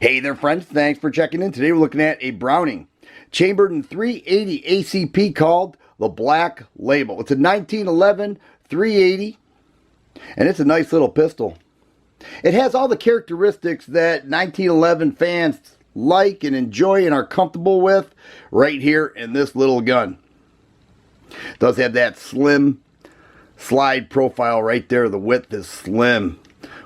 Hey there, friends. Thanks for checking in. Today we're looking at a Browning chambered in 380 ACP called the Black Label. It's a 1911 380, and it's a nice little pistol. It has all the characteristics that 1911 fans like and enjoy and are comfortable with right here in this little gun. It does have that slim slide profile right there. The width is slim,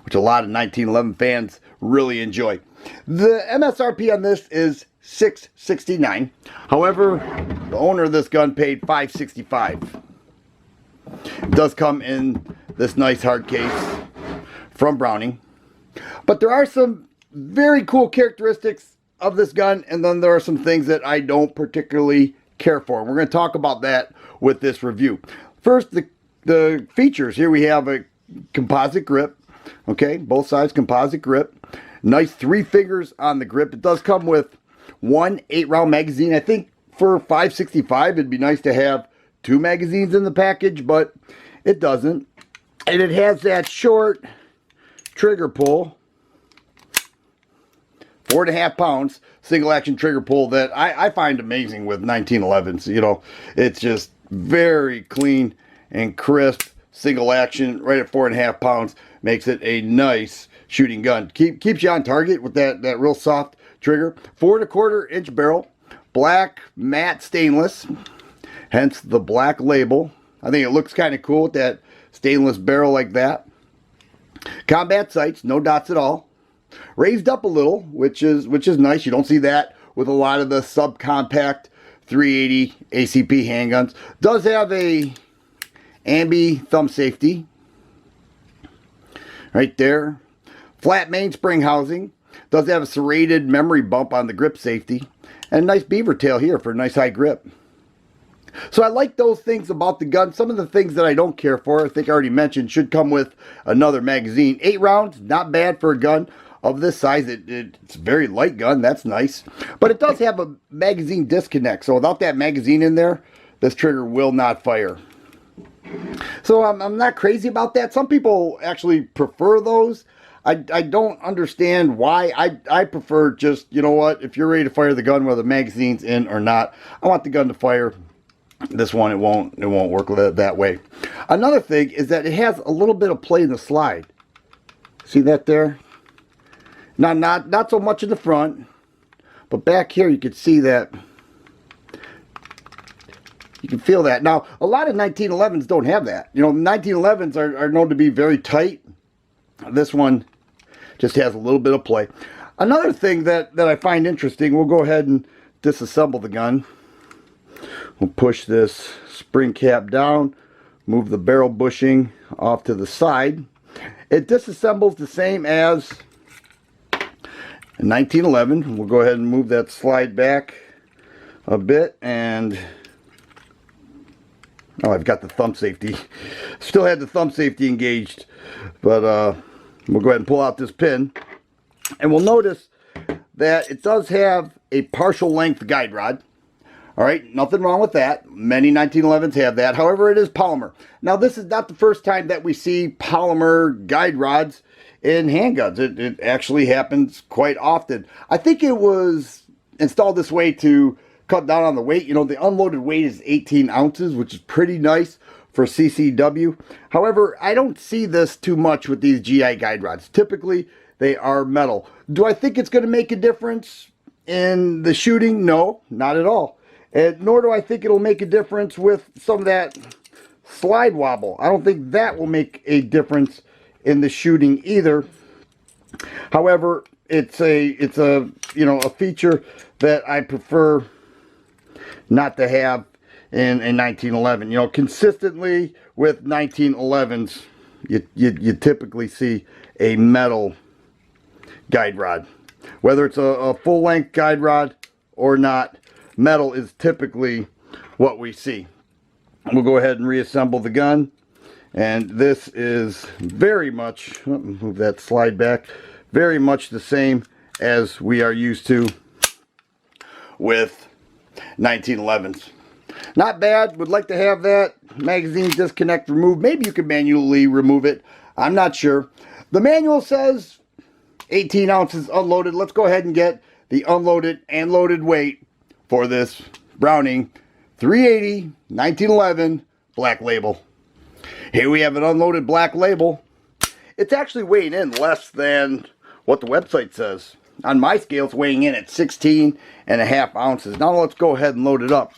which a lot of 1911 fans really enjoy. The MSRP on this is $669. However, the owner of this gun paid $565. It does come in this nice hard case from Browning. But there are some very cool characteristics of this gun, and then there are some things that I don't particularly care for. We're going to talk about that with this review. First, the features. Here we have a composite grip. Okay, both sides composite grip. Nice 3 fingers on the grip. It does come with one 8-round magazine. I think for $565 it'd be nice to have 2 magazines in the package, but it doesn't. And it has that short trigger pull, 4.5 pounds single action trigger pull that I find amazing with 1911s. You know, it's just very clean and crisp. Single action right at 4.5 pounds makes it a nice shooting gun. Keeps you on target with that real soft trigger. 4¼ inch barrel, black matte stainless, hence the Black Label. I think it looks kind of cool with that stainless barrel like that. Combat sights, no dots at all. Raised up a little, which is nice. You don't see that with a lot of the subcompact 380 ACP handguns. Does have a ambi thumb safety right there. Flat mainspring housing. Does have a serrated memory bump on the grip safety. And a nice beaver tail here for a nice high grip. So I like those things about the gun. Some of the things that I don't care for, I think I already mentioned, should come with another magazine. 8 rounds, not bad for a gun of this size. It's a very light gun. That's nice. But it does have a magazine disconnect. So without that magazine in there, this trigger will not fire. So I'm not crazy about that. Some people actually prefer those. I don't understand why. I prefer just, you know what, if you're ready to fire the gun whether the magazine's in or not, I want the gun to fire. This one, it won't work with it that way. Another thing is that it has a little bit of play in the slide. See that there? Now, not so much in the front, but back here you can see that. You can feel that. Now, a lot of 1911s don't have that. You know, 1911s are known to be very tight. This one just has a little bit of play. Another thing that I find interesting, we'll go ahead and disassemble the gun. We'll push this spring cap down, move the barrel bushing off to the side. It disassembles the same as a 1911. We'll go ahead and move that slide back a bit, and oh, I've got the thumb safety. Still had the thumb safety engaged, but we'll go ahead and pull out this pin, and we'll notice that it does have a partial length guide rod. All right, nothing wrong with that. Many 1911s have that. However, it is polymer. Now, this is not the first time that we see polymer guide rods in handguns. It actually happens quite often. I think it was installed this way to cut down on the weight. You know, the unloaded weight is 18 ounces, which is pretty nice for CCW. However, I don't see this too much with these GI guide rods. Typically, they are metal. Do I think it's going to make a difference in the shooting? No, not at all. And nor do I think it'll make a difference with some of that slide wobble. I don't think that will make a difference in the shooting either. However, it's a you know, a feature that I prefer not to have in 1911. You know, consistently with 1911s, you typically see a metal guide rod. Whether it's a full-length guide rod or not, metal is typically what we see. We'll go ahead and reassemble the gun, and this is very much, move that slide back, very much the same as we are used to with 1911s. Not bad. Would like to have that magazine disconnect removed. Maybe you can manually remove it. I'm not sure. The manual says 18 ounces unloaded. Let's go ahead and get the unloaded and loaded weight for this Browning 380 1911 Black Label. Here we have an unloaded Black Label. It's actually weighing in less than what the website says. On my scale, it's weighing in at 16.5 ounces. Now let's go ahead and load it up.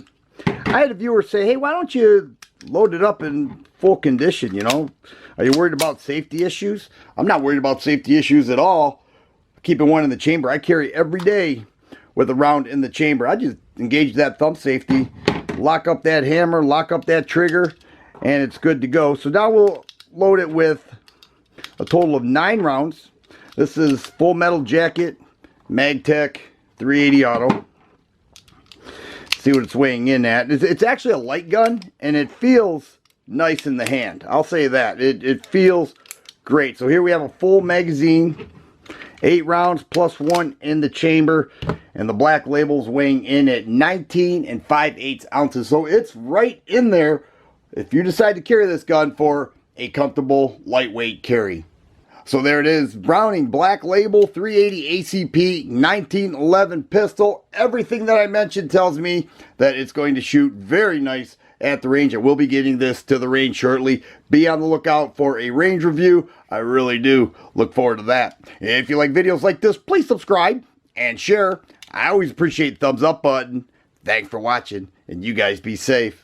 I had a viewer say, hey, why don't you load it up in full condition, you know? Are you worried about safety issues? I'm not worried about safety issues at all. Keeping one in the chamber. I carry every day with a round in the chamber. I just engage that thumb safety, lock up that hammer, lock up that trigger, and it's good to go. So now we'll load it with a total of 9 rounds. This is Full Metal Jacket, MagTech 380 Auto. See what it's weighing in at. It's actually a light gun, and it feels nice in the hand. I'll say that. It feels great. So here we have a full magazine, 8 rounds plus 1 in the chamber, and the Black Label's weighing in at 19 5/8 ounces. So it's right in there if you decide to carry this gun for a comfortable, lightweight carry. So there it is, Browning Black Label 380 ACP 1911 pistol. Everything that I mentioned tells me that it's going to shoot very nice at the range. I will be getting this to the range shortly. Be on the lookout for a range review. I really do look forward to that. If you like videos like this, please subscribe and share. I always appreciate the thumbs up button. Thanks for watching, and you guys be safe.